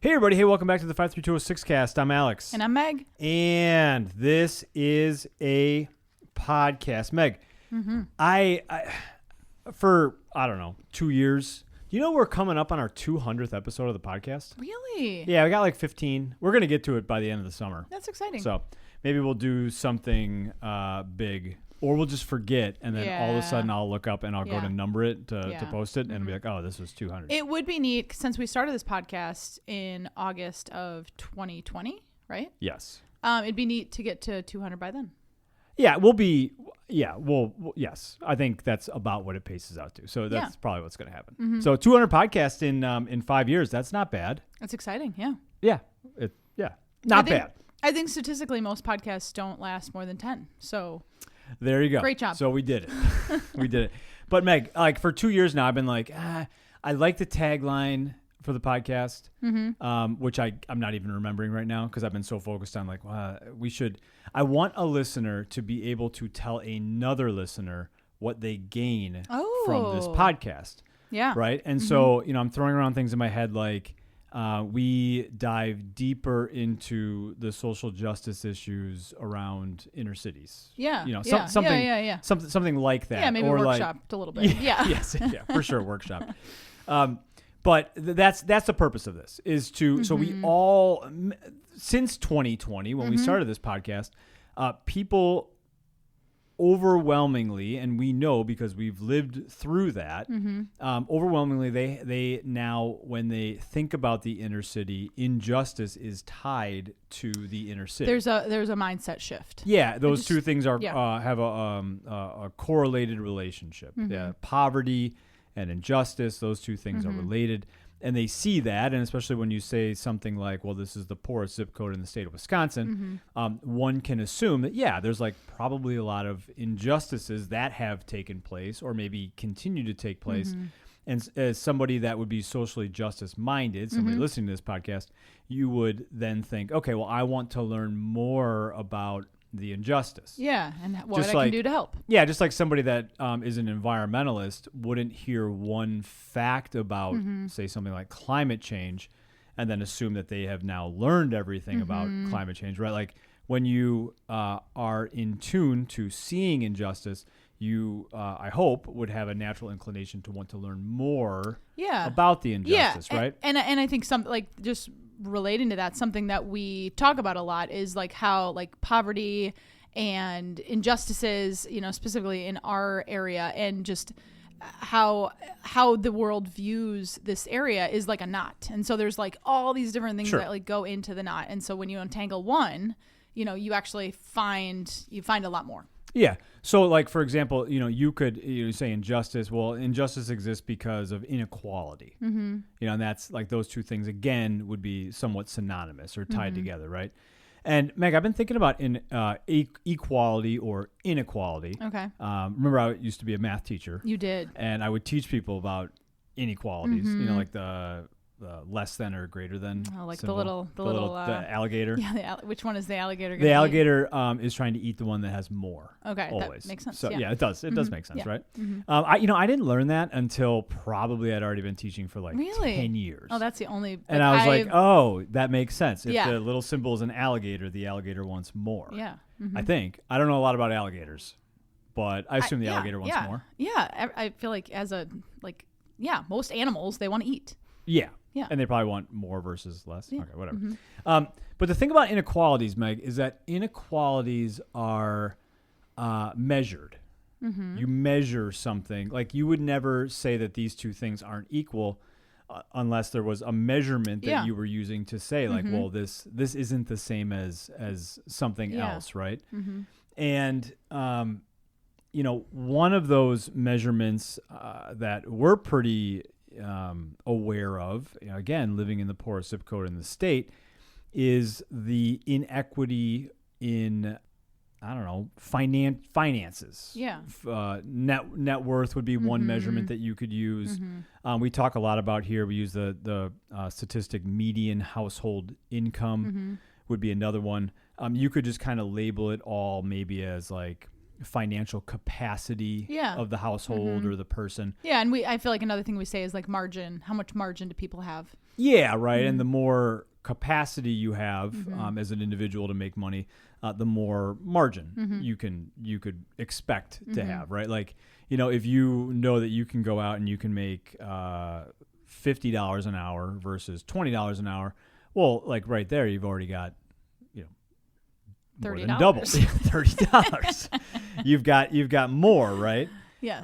Hey, everybody. Hey, welcome back to the 53206 cast. I'm Alex. And I'm Meg. And this is a podcast. Meg, I for, I don't know, 2 years, we're coming up on our 200th episode of the podcast? Really? Yeah, we got like 15. We're going to get to it by the end of the summer. That's exciting. So maybe we'll do something big. Or we'll just forget, and then all of a sudden I'll look up and I'll go to number it to post it, and be like, oh, this was 200. It would be neat, since we started this podcast in August of 2020, right? Yes. It'd be neat to get to 200 by then. Yeah, yes. I think that's about what it paces out to. So that's probably what's going to happen. Mm-hmm. So 200 podcasts in 5 years, that's not bad. That's exciting, yeah. Yeah. Not bad. I think statistically most podcasts don't last more than 10, so... There you go. Great job. So we did it. But Meg, like for 2 years now, I've been like, I like the tagline for the podcast, which I'm not even remembering right now because I've been so focused on like, I want a listener to be able to tell another listener what they gain from this podcast. Yeah. Right. And so, I'm throwing around things in my head like, we dive deeper into the social justice issues around inner cities. Yeah. Something like that. Yeah, maybe or workshopped a little bit. Yeah. Yes. Yeah, for sure. Workshop. But that's the purpose of this is to, so we all, since 2020, when we started this podcast, people overwhelmingly, and we know because we've lived through that, overwhelmingly they now, when they think about the inner city, injustice is tied to the inner city. There's a mindset shift. Yeah, those two things are have a correlated relationship. Yeah, poverty and injustice, those two things are related. And they see that, and especially when you say something like, well, this is the poorest zip code in the state of Wisconsin, one can assume that, there's like probably a lot of injustices that have taken place or maybe continue to take place. And as somebody that would be socially justice-minded, somebody listening to this podcast, you would then think, okay, well, I want to learn more about the injustice. Yeah, and what I can do to help. Yeah, just like somebody that is an environmentalist wouldn't hear one fact about, say, something like climate change and then assume that they have now learned everything about climate change, right? Like when you are in tune to seeing injustice, you, I hope, would have a natural inclination to want to learn more about the injustice, right? And I think something like just relating to that, something that we talk about a lot is like how like poverty and injustices, specifically in our area, and just how the world views this area is like a knot. And so there's like all these different things that like go into the knot. And so when you untangle one, you actually find a lot more. Yeah. So like, for example, you could say injustice. Well, injustice exists because of inequality. And that's like those two things, again, would be somewhat synonymous or tied together, right? And Meg, I've been thinking about equality or inequality. Okay. Remember, I used to be a math teacher. You did. And I would teach people about inequalities, like the less than or greater than. Oh, like symbol. the little the alligator. Yeah, which one is the alligator? The alligator is trying to eat the one that has more. Okay, always. That makes sense. So it does. It does make sense, right? I didn't learn that until probably I'd already been teaching for like 10 years. Oh, that's the only. Like, and I was like, oh, that makes sense. If the little symbol is an alligator, the alligator wants more. Yeah. I think. I don't know a lot about alligators, but I assume the alligator wants more. Yeah, I feel like most animals, they want to eat. Yeah. Yeah. And they probably want more versus less. Yeah. Okay, whatever. But the thing about inequalities, Meg, is that inequalities are measured. You measure something. Like you would never say that these two things aren't equal unless there was a measurement that you were using to say like, well, this isn't the same as something else, right? And one of those measurements that we're pretty aware of, again, living in the poorest zip code in the state, is the inequity in, I don't know, finances. Yeah. Net worth would be one measurement that you could use. We talk a lot about here. We use the statistic median household income would be another one. You could just kind of label it all maybe as like, financial capacity of the household or the person. Yeah, and I feel like another thing we say is like margin. How much margin do people have? Yeah, right. And the more capacity you have as an individual to make money, the more margin you could expect to have, right? Like, if you know that you can go out and you can make $50 an hour versus $20 an hour, well, like right there, you've already got more than double. $30. You've got more, right? Yes.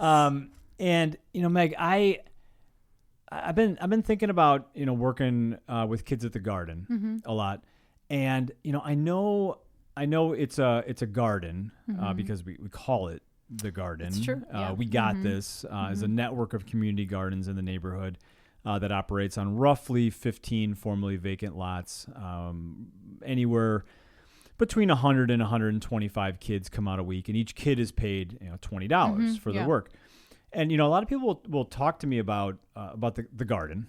And Meg, I've been thinking about working with kids at the garden a lot, and I know it's a garden because we call it the garden. It's true. We got this as a network of community gardens in the neighborhood that operates on roughly 15 formerly vacant lots. Anywhere between 100 and 125 kids come out a week, and each kid is paid $20 for their work. And a lot of people will talk to me about the garden,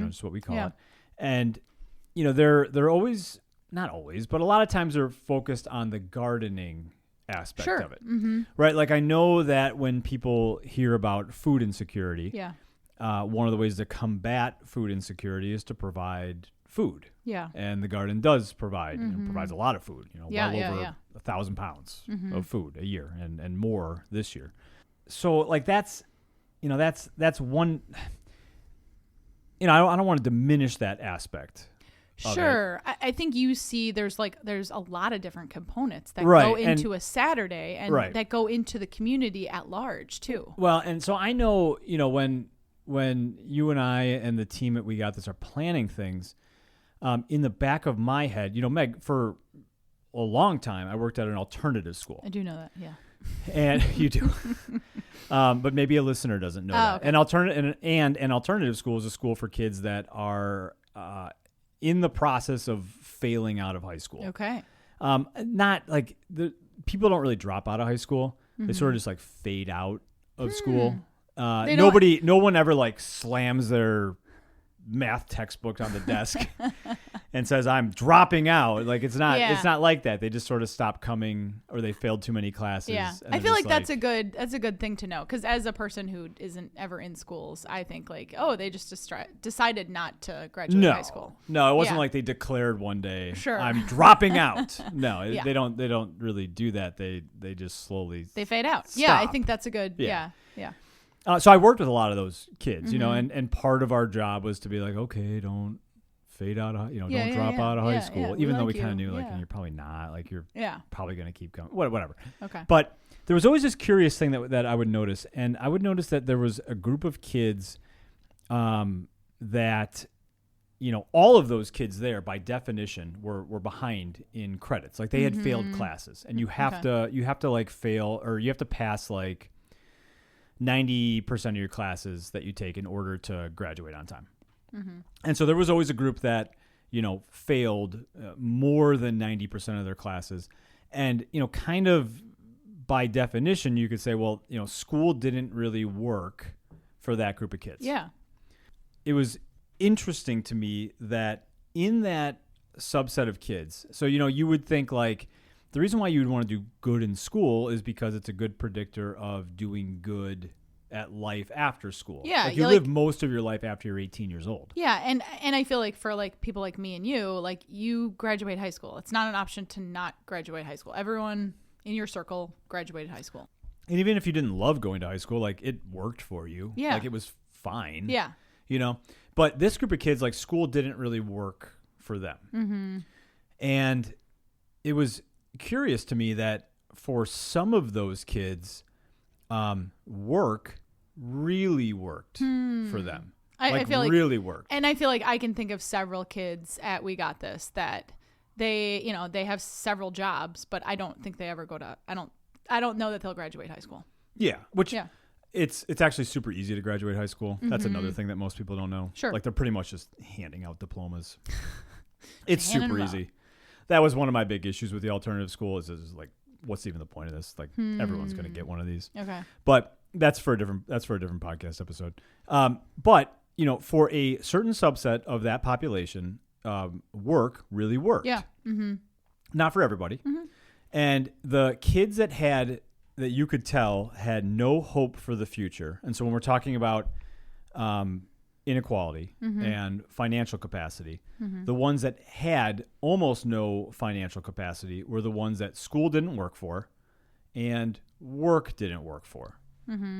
just what we call it. And they're always, not always, but a lot of times they're focused on the gardening aspect of it, right? Like I know that when people hear about food insecurity, one of the ways to combat food insecurity is to provide food. Yeah. And the garden does provide, provides a lot of food, well over 1,000 pounds of food a year and more this year. So like that's one, I don't want to diminish that aspect. Sure. I think you see there's a lot of different components that go into a Saturday and that go into the community at large too. Well, and so I know, when you and I and the team at We Got This are planning things, in the back of my head, Meg, for a long time, I worked at an alternative school. I do know that, yeah. And you do. But maybe a listener doesn't know that. Okay. An alternative school is a school for kids that are in the process of failing out of high school. Okay. Not like people don't really drop out of high school. They sort of just like fade out of school. No one ever like slams their math textbook on the desk and says, I'm dropping out. Like it's not like that. They just sort of stop coming, or they failed too many classes. Yeah. I feel like that's a good thing to know. Because as a person who isn't ever in schools, I think like, they just decided not to graduate high school. No, it wasn't like they declared one day, sure, I'm dropping out. No, they don't really do that. They just slowly they fade out. Stop. Yeah, I think that's a good, yeah. So I worked with a lot of those kids, and part of our job was to be like, okay, don't fade out of, don't drop out of high school, even though we kind of knew like, and you're probably not, like you're probably going to keep going, whatever. Okay. But there was always this curious thing that I would notice, and I would notice that there was a group of kids that, all of those kids there by definition were behind in credits. Like they had failed classes, and you have to like fail, or you have to pass like 90% of your classes that you take in order to graduate on time. And so there was always a group that, failed more than 90% of their classes. And, kind of by definition, you could say, well, school didn't really work for that group of kids. Yeah. It was interesting to me that in that subset of kids, so, you would think like, the reason why you would want to do good in school is because it's a good predictor of doing good at life after school. Yeah, like you live most of your life after you're 18 years old. Yeah, and I feel like for like people like me and you, like you graduate high school. It's not an option to not graduate high school. Everyone in your circle graduated high school. And even if you didn't love going to high school, like it worked for you. Yeah. Like it was fine. Yeah. But this group of kids, like school didn't really work for them. And it was curious to me that for some of those kids, work really worked for them. I feel like really worked. And I feel like I can think of several kids at We Got This that they have several jobs, but I don't think they ever go to, I don't know that they'll graduate high school. Yeah. It's actually super easy to graduate high school. That's another thing that most people don't know. Sure. Like they're pretty much just handing out diplomas. It's super easy. That was one of my big issues with the alternative school is like, what's even the point of this? Like everyone's going to get one of these. Okay. But that's for a different podcast episode. But for a certain subset of that population, work really worked. Yeah. Not for everybody. And the kids that had that you could tell had no hope for the future. And so when we're talking about inequality and financial capacity, the ones that had almost no financial capacity were the ones that school didn't work for and work didn't work for.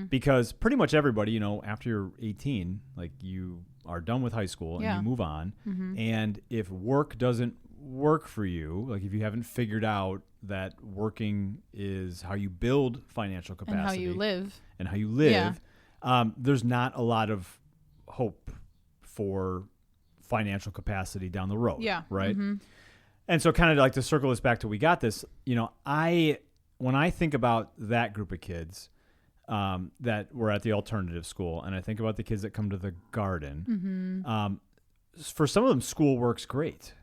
Because pretty much everybody, after you're 18, like you are done with high school and you move on. And if work doesn't work for you, like if you haven't figured out that working is how you build financial capacity and how you live, there's not a lot of hope for financial capacity down the road. Yeah. Right. And so kind of like to circle this back to We Got This, when I think about that group of kids that were at the alternative school, and I think about the kids that come to the garden, for some of them, school works great.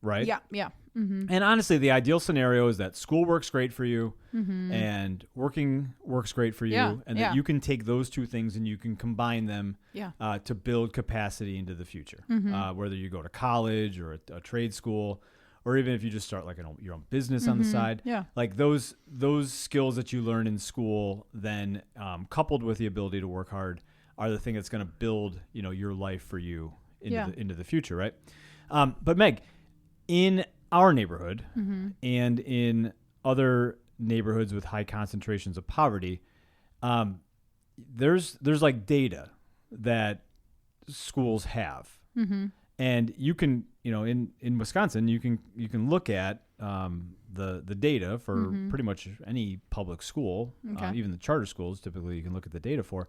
Right? Yeah, yeah. And honestly, the ideal scenario is that school works great for you and working works great for you, and that you can take those two things and you can combine them to build capacity into the future, whether you go to college or a trade school, or even if you just start like your own business on the side. Like those skills that you learn in school, then coupled with the ability to work hard, are the thing that's going to build your life for you into the future, right? But Meg, in our neighborhood and in other neighborhoods with high concentrations of poverty, there's like data that schools have, and you can in Wisconsin you can look at the data for pretty much any public school, even the charter schools. Typically, you can look at the data for.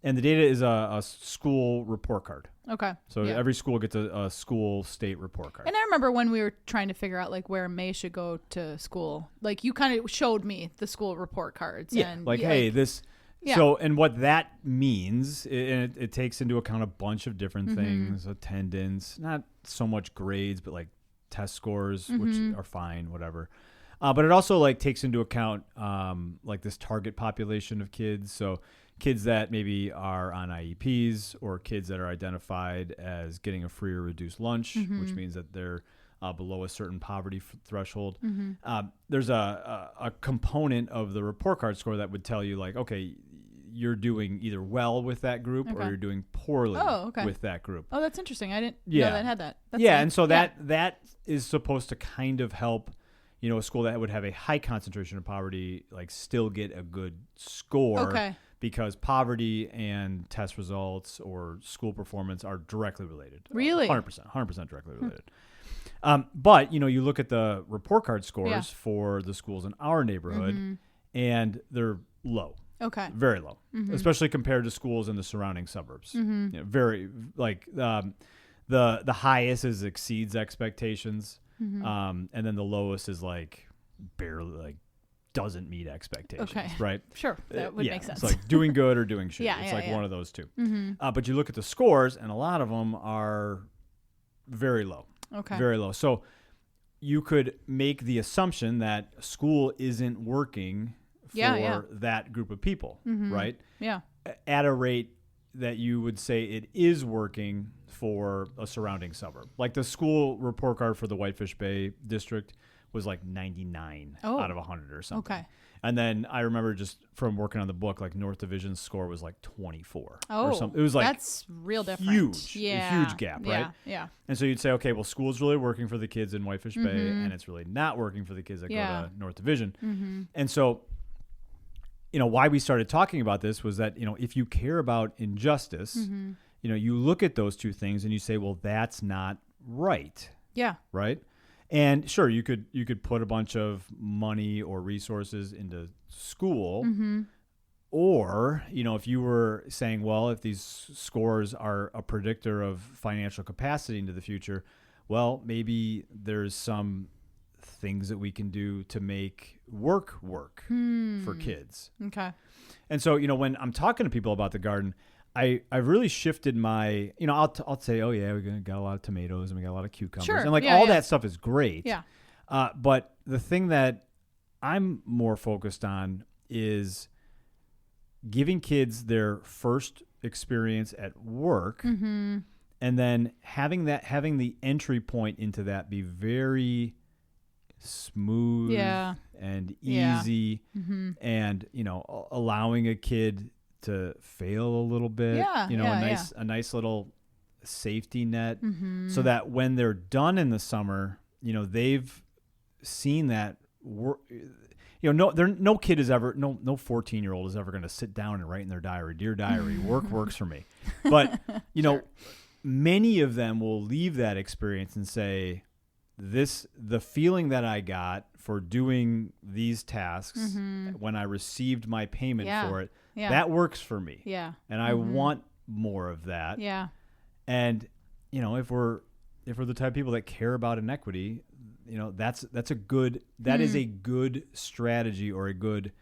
And the data is a school report card. Okay. So every school gets a school state report card. And I remember when we were trying to figure out like where May should go to school, like you kind of showed me the school report cards. Yeah. And hey, this. Yeah. So, and what that means, and it takes into account a bunch of different things, attendance, not so much grades, but like test scores, which are fine, whatever. But it also like takes into account like this target population of kids. So kids that maybe are on IEPs or kids that are identified as getting a free or reduced lunch, which means that they're below a certain poverty threshold. There's a component of the report card score that would tell you like, okay, you're doing either well with that group or you're doing poorly with that group. Oh, that's interesting. I didn't know that had that. That's and so that is supposed to kind of help, a school that would have a high concentration of poverty, like still get a good score. Okay. Because poverty and test results or school performance are directly related. Really? 100% directly related. But, you look at the report card scores for the schools in our neighborhood, and they're low. Okay. Very low, especially compared to schools in the surrounding suburbs. Very, like, the highest is exceeds expectations, and then the lowest is, like, barely, like, doesn't meet expectations, right? Sure, that would make sense. It's like doing good or doing shit. It's like one of those two. But you look at the scores, and a lot of them are very low. Okay. Very low. So you could make the assumption that school isn't working for that group of people, right? Yeah. At a rate that you would say it is working for a surrounding suburb. Like the school report card for the Whitefish Bay district was like 99 out of 100 or something. Okay. And then I remember just from working on the book, like North Division's score was like 24 or something. It was like that's real different. Huge, a huge gap, right? Yeah. And so you'd say, okay, well, school's really working for the kids in Whitefish Bay, and it's really not working for the kids that go to North Division. And so, why we started talking about this was that, if you care about injustice, you look at those two things and you say, well, that's not right. Yeah. Right? And sure, you could put a bunch of money or resources into school, or if you were saying, well, if these scores are a predictor of financial capacity into the future, well, maybe there's some things that we can do to make work for kids. Okay. And so when I'm talking to people about the garden, I've really shifted my, I'll say, oh yeah, we got a lot of tomatoes and we got a lot of cucumbers, and like all that stuff is great. Yeah. But the thing that I'm more focused on is giving kids their first experience at work, and then having the entry point into that be very smooth and easy, and allowing a kid to fail a little bit, a nice little safety net, so that when they're done in the summer, they've seen that work. No kid is ever, no 14-year-old is ever going to sit down and write in their diary, "Dear diary, work works for me." But, sure. Many of them will leave that experience and say, the feeling that I got for doing these tasks when I received my payment for it, that works for me. Yeah. And I want more of that. Yeah. And, if we're the type of people that care about inequity, that is a good strategy, or a good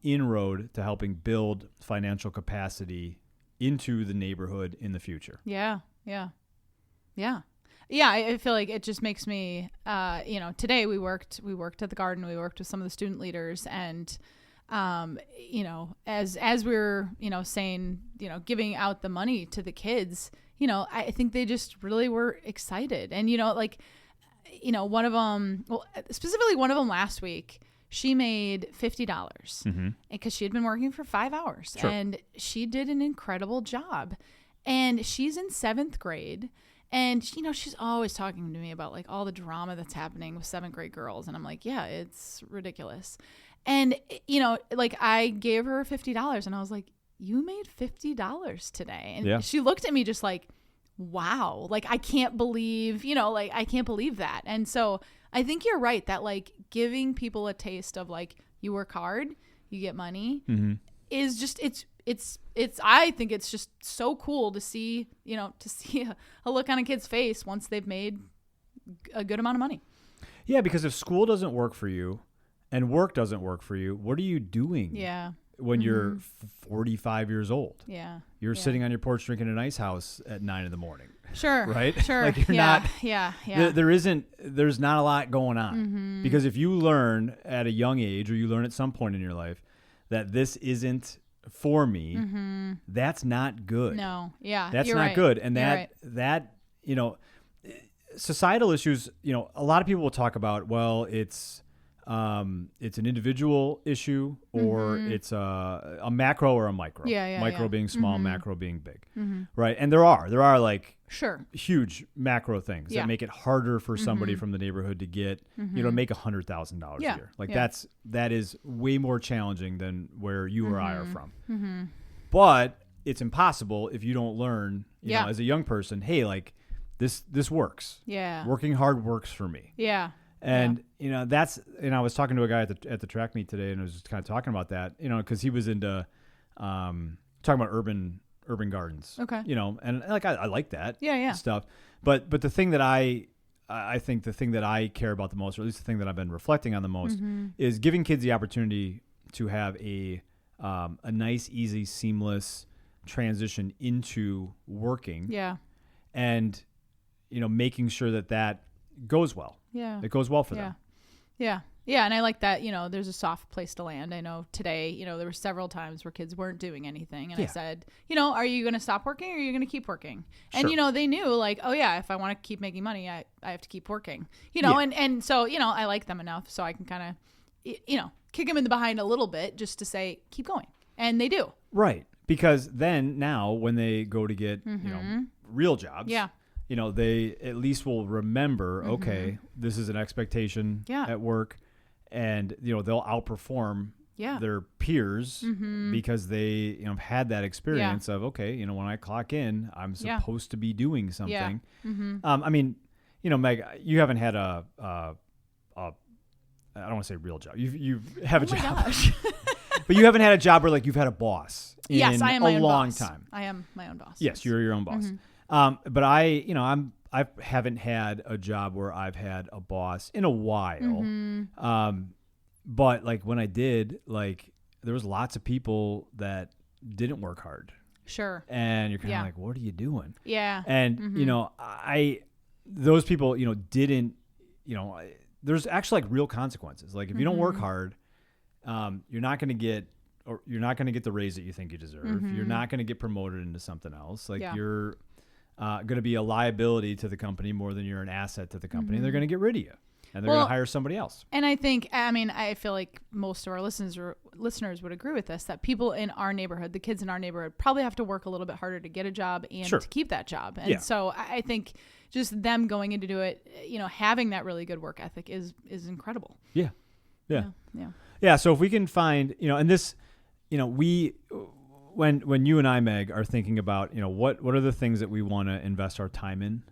inroad to helping build financial capacity into the neighborhood in the future. Yeah. Yeah. Yeah. Yeah. I feel like it just makes me, today we worked at the garden, we worked with some of the student leaders, and, as we were, saying, giving out the money to the kids, I think they just really were excited. And, one of them, specifically one of them last week, she made $50 because she had been working for 5 hours. Sure. And she did an incredible job. And she's in 7th grade. And, she's always talking to me about like all the drama that's happening with 7th grade girls. And I'm like, yeah, it's ridiculous. And, I gave her $50 and I was like, you made $50 today. And she looked at me just like, wow, like, I can't believe, I can't believe that. And so I think you're right that like giving people a taste of like, you work hard, you get money is just, I think it's just so cool to see, a look on a kid's face once they've made a good amount of money. Yeah. Because if school doesn't work for you and work doesn't work for you, what are you doing? Yeah. When you're 45 years old. Yeah. You're sitting on your porch drinking an ice house at 9 a.m. Sure. Right? Sure. Like you're not. Yeah. Yeah. There's not a lot going on. Because if you learn at a young age, or you learn at some point in your life that this isn't for me, that's not good. No. Yeah. That's not good. And that, societal issues, a lot of people will talk about, well, it's an individual issue, or it's a macro or a micro. Micro being small, macro being big. Right. And there are like huge macro things that make it harder for somebody from the neighborhood to get, make $100,000 a year. Like that is way more challenging than where you or I are from. But it's impossible if you don't learn, as a young person, hey, like this works. Yeah. Working hard works for me. Yeah. And, I was talking to a guy at the track meet today, and I was just kind of talking about that, because he was into talking about urban gardens. Okay. And like I like that stuff. But the thing that I think the thing that I care about the most, or at least the thing that I've been reflecting on the most, is giving kids the opportunity to have a nice, easy, seamless transition into working. Yeah. And, making sure that goes well. Yeah. It goes well for them. Yeah. Yeah. And I like that, there's a soft place to land. I know today, there were several times where kids weren't doing anything. And I said, are you going to stop working, or are you going to keep working? And, they knew like, oh yeah, if I want to keep making money, I have to keep working, and so, I like them enough so I can kind of, kick them in the behind a little bit just to say, keep going. And they do. Right. Because then now when they go to get, real jobs. Yeah. They at least will remember, okay, this is an expectation at work, and, they'll outperform their peers because they, had that experience of, okay, when I clock in, I'm supposed to be doing something. Yeah. I mean, Meg, you haven't had I don't want to say real job. You have a job. Gosh. But you haven't had a job where like you've had a boss in I am my own long boss. Time. I am my own boss. Yes, you're your own boss. But I haven't had a job where I've had a boss in a while. But like when I did, like there was lots of people that didn't work hard. Sure. And you're kind of like, what are you doing? Yeah. And those people, didn't, there's actually like real consequences. Like if you don't work hard, you're not going to get the raise that you think you deserve. You're not going to get promoted into something else. Like you're going to be a liability to the company more than you're an asset to the company. And they're going to get rid of you. And they're going to hire somebody else. And I feel like most of our listeners would agree with this, that people in our neighborhood, the kids in our neighborhood, probably have to work a little bit harder to get a job and to keep that job. And so I think just them going in to do it, having that really good work ethic is incredible. Yeah. So if we can find, and this, when you and I, Meg, are thinking about, what are the things that we want to invest our time in,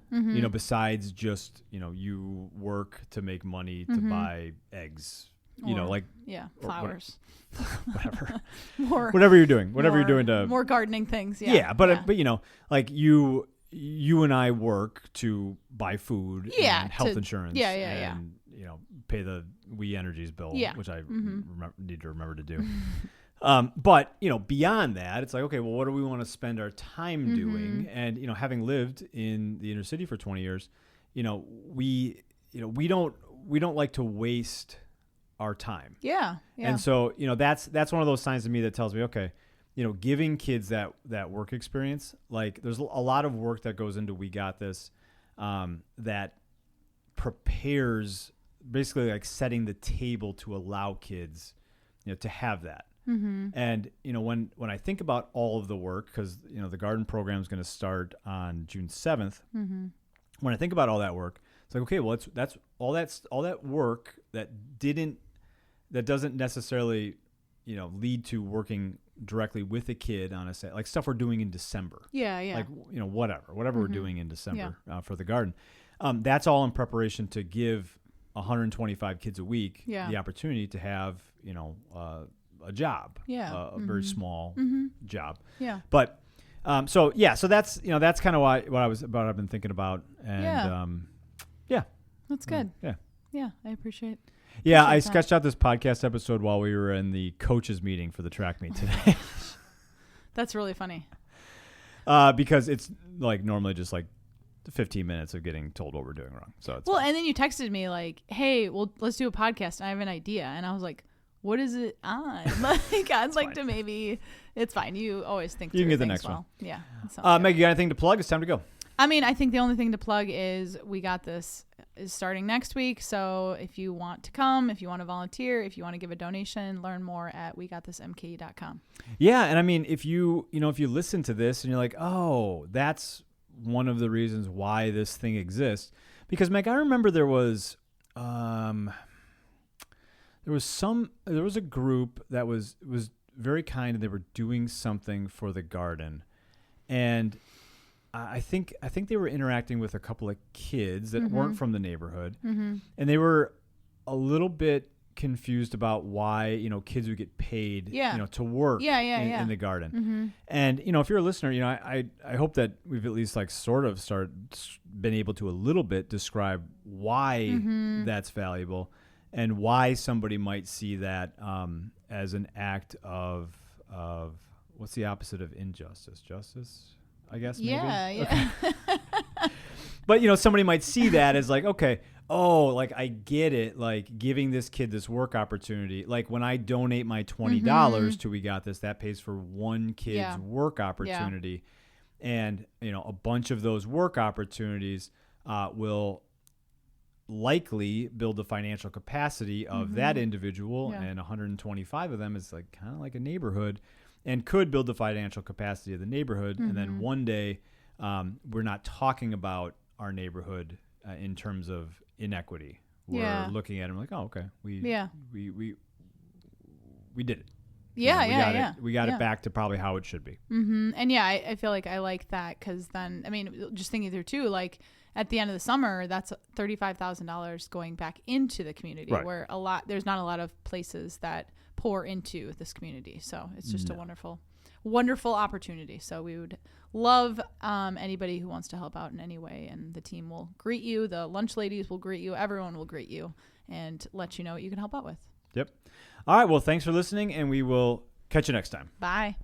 besides just, you work to make money to buy eggs, flowers, whatever, whatever you're doing to more gardening things. But like you and I work to buy food and health insurance and, pay the We Energies bill, which I need to remember to do. But, beyond that, it's like, okay, well, what do we want to spend our time doing? And, having lived in the inner city for 20 years, we don't like to waste our time. Yeah. And so, that's one of those signs to me that tells me, okay, giving kids that work experience, like there's a lot of work that goes into We Got This, that prepares, basically like setting the table to allow kids, to have that. And, when I think about all of the work, because, the garden program is going to start on June 7th. When I think about all that work, it's like, okay, well, that's all that work that doesn't necessarily, lead to working directly with a kid on a set, like stuff we're doing in December. Like, whatever we're doing in December for the garden. That's all in preparation to give 125 kids a week the opportunity to have, a job, a very small job. But, so that's, that's kind of what I've been thinking about. And, that's good. I appreciate I sketched out this podcast episode while we were in the coaches meeting for the track meet today. That's really funny. Because it's like normally just like 15 minutes of getting told what we're doing wrong. So it's fine. And then you texted me like, hey, well, let's do a podcast. I have an idea. And I was like, what is it on? Like, I'd like to maybe, it's fine. You always think you can get the next one. Yeah. Meg, you got anything to plug? It's time to go. I think the only thing to plug is We Got This is starting next week. So if you want to come, if you want to volunteer, if you want to give a donation, learn more at wegotThisMKE.com. Yeah. And if you listen to this and you're like, oh, that's one of the reasons why this thing exists. Because, Meg, I remember there was a group that was very kind, and they were doing something for the garden. And I think they were interacting with a couple of kids that weren't from the neighborhood, and they were a little bit confused about why kids would get paid to work in the garden. And if you're a listener, I hope that we've at least like sort of been able to a little bit describe why that's valuable and why somebody might see that as an act of what's the opposite of injustice? Justice, I guess. Maybe? Yeah. But somebody might see that as like, okay, like I get it, like giving this kid this work opportunity. Like when I donate my $20 to We Got This, that pays for one kid's work opportunity. And, a bunch of those work opportunities will likely build the financial capacity of that individual. And 125 of them is like kind of like a neighborhood and could build the financial capacity of the neighborhood. And then one day we're not talking about our neighborhood in terms of inequity. We're looking at them like, oh, okay, we did it. We got it back to probably how it should be. And I feel like I like that because then, just thinking through too, like at the end of the summer, that's $35,000 going back into the community where there's not a lot of places that pour into this community. So it's just a wonderful, wonderful opportunity. So we would love anybody who wants to help out in any way, and the team will greet you. The lunch ladies will greet you. Everyone will greet you and let you know what you can help out with. Yep. All right. Well, thanks for listening, and we will catch you next time. Bye.